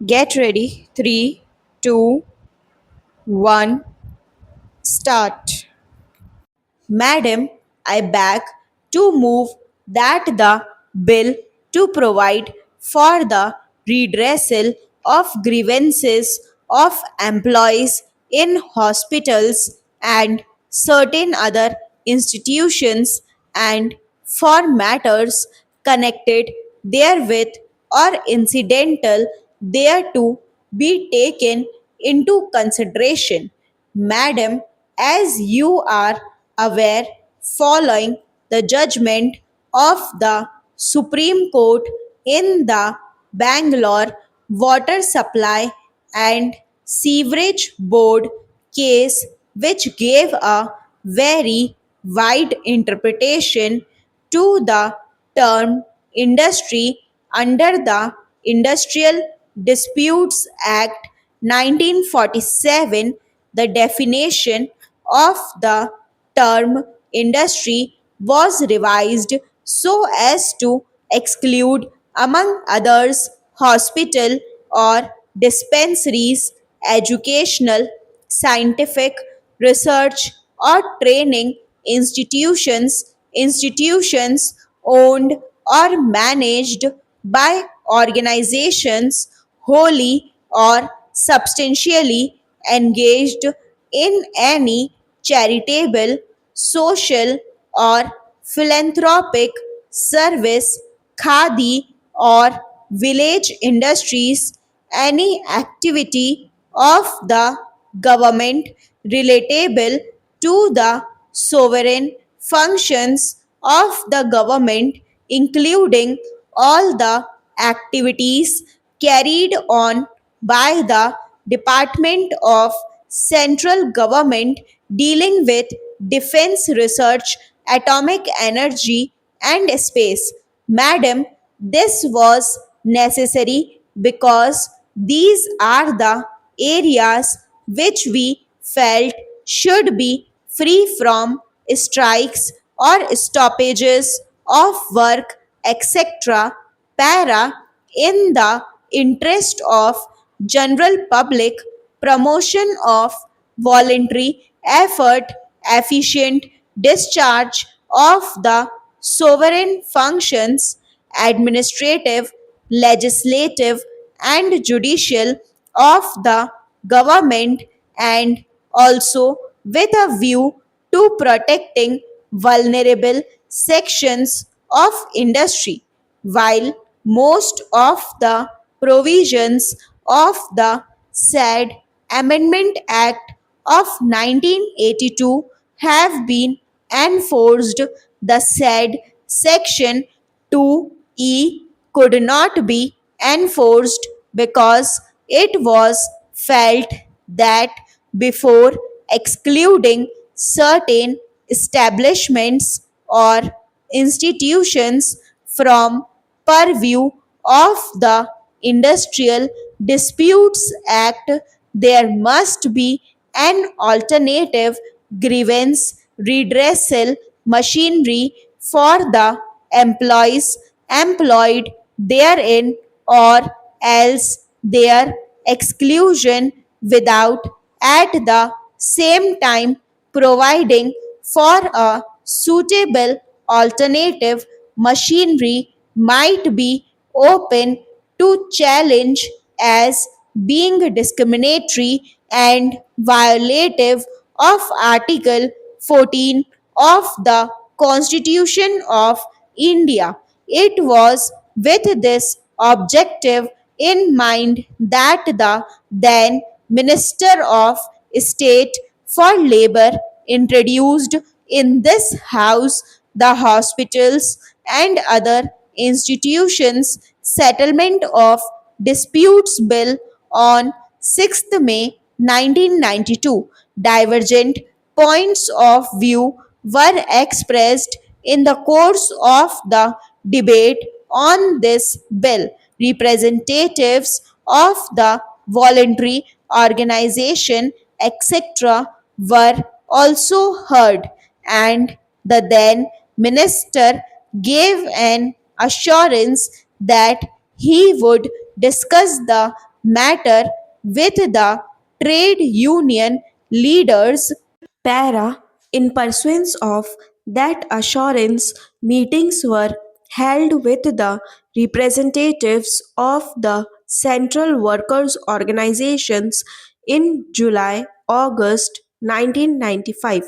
Get ready. 3, 2, 1, start. Madam, I beg to move that the bill to provide for the redressal of grievances of employees in hospitals and certain other institutions and for matters connected therewith or incidental thereto be taken into consideration. Madam, as you are aware, following the judgment of the Supreme Court in the Bangalore Water Supply and Sewerage Board case, which gave a very wide interpretation to the term industry under the Industrial Disputes Act 1947, the definition of the term industry was revised so as to exclude, among others, hospital or dispensaries, educational, scientific, research, or training institutions owned or managed by organizations wholly or substantially engaged in any charitable, social, or philanthropic service, khadi, or village industries, any activity of the government relatable to the sovereign functions of the government, including all the activities carried on by the Department of Central Government dealing with defense research, atomic energy, and space. Madam, this was necessary because these are the areas which we felt should be free from strikes or stoppages of work, etc. Para in the interest of general public promotion of voluntary effort, efficient discharge of the sovereign functions, administrative, legislative, and judicial of the government, and also with a view to protecting vulnerable sections of industry. While most of the provisions of the said Amendment Act of 1982 have been enforced, the said Section 2E could not be enforced because it was felt that before excluding certain establishments or institutions from purview of the Industrial Disputes Act, there must be an alternative grievance redressal machinery for the employees employed therein, or else their exclusion without at the same time providing for a suitable alternative machinery might be open to challenge as being discriminatory and violative of Article 14 of the Constitution of India. It was with this objective in mind that the then Minister of State for Labor introduced in this House the Hospitals and Other Institutions Settlement of Disputes Bill on 6th May 1992. Divergent points of view were expressed in the course of the debate on this bill. Representatives of the voluntary organization, etc., were also heard, and the then minister gave an assurance that he would discuss the matter with the trade union leaders. Para, in pursuance of that assurance, meetings were held with the representatives of the central workers' organizations in July August 1995.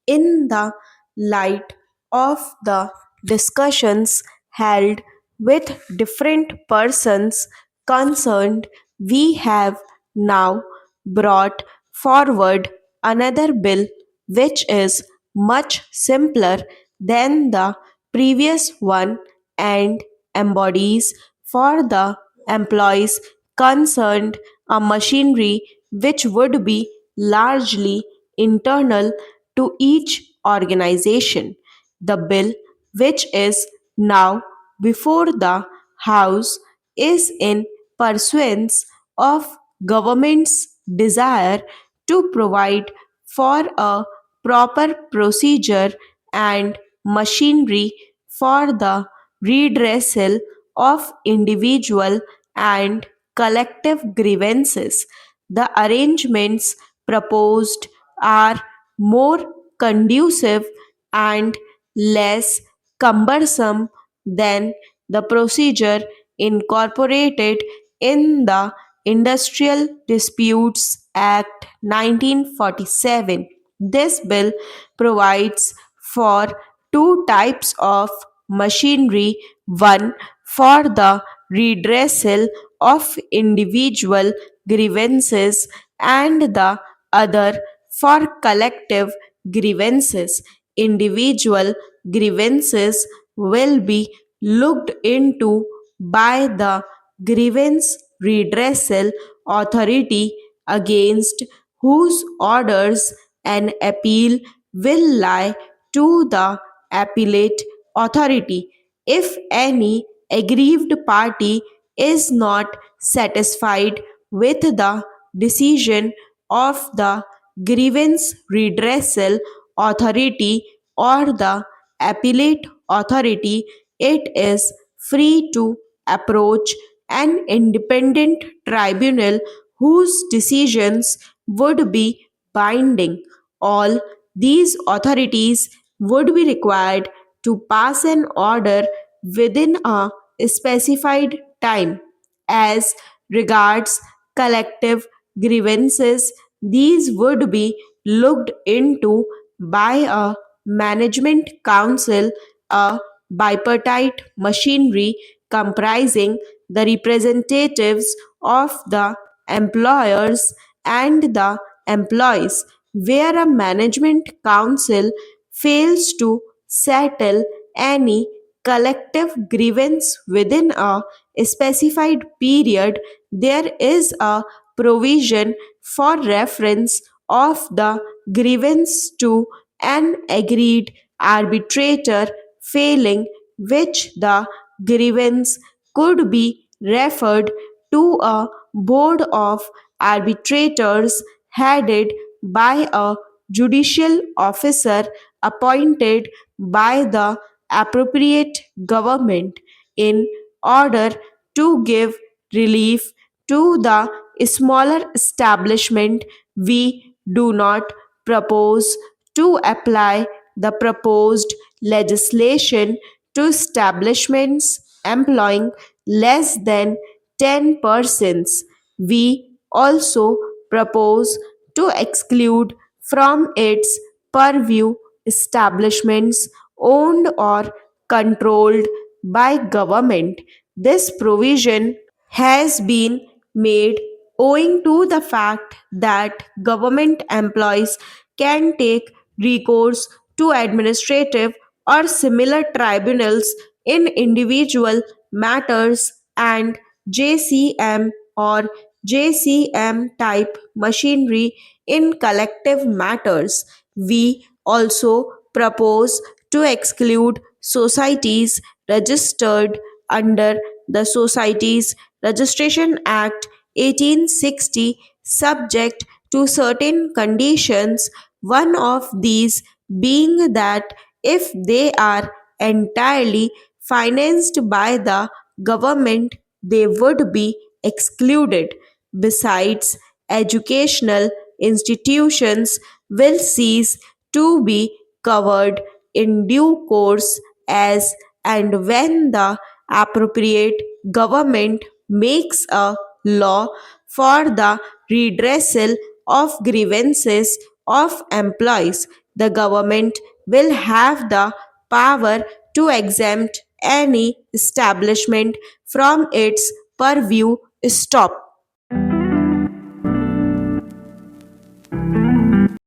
In the light of the discussions held with different persons concerned, we have now brought forward another bill which is much simpler than the previous one and embodies for the employees concerned a machinery which would be largely internal to each organization. The bill, which is now before the House, is in pursuance of government's desire to provide for a proper procedure and machinery for the redressal of individual and collective grievances. The arrangements proposed are more conducive and less cumbersome than the procedure incorporated in the Industrial Disputes Act 1947. This bill provides for two types of machinery, one for the redressal of individual grievances and the other for collective grievances. Individual grievances will be looked into by the grievance redressal authority against whose orders an appeal will lie to the appellate authority. If any aggrieved party is not satisfied with the decision of the grievance redressal authority or the appellate authority, it is free to approach an independent tribunal whose decisions would be binding. All these authorities would be required to pass an order within a specified time. As regards collective grievances, these would be looked into by a management council, a bipartite machinery comprising the representatives of the employers and the employees. Where a management council fails to settle any collective grievance within a specified period, there is a provision for reference of the grievance to an agreed arbitrator, failing which the grievance could be referred to a board of arbitrators headed by a judicial officer appointed by the appropriate government in order to give relief to the smaller establishment. We do not propose to apply the proposed legislation to establishments employing less than 10 persons. We also propose to exclude from its purview establishments owned or controlled by government. This provision has been made owing to the fact that government employees can take recourse to administrative or similar tribunals in individual matters and JCM or JCM type machinery in collective matters. We also propose to exclude societies registered under the Societies Registration Act 1860 subject to certain conditions, one of these being that if they are entirely financed by the government, they would be excluded. Besides, educational institutions will cease to be covered in due course as and when the appropriate government makes a law for the redressal of grievances of employees. The government will have the power to exempt any establishment from its purview. Stop.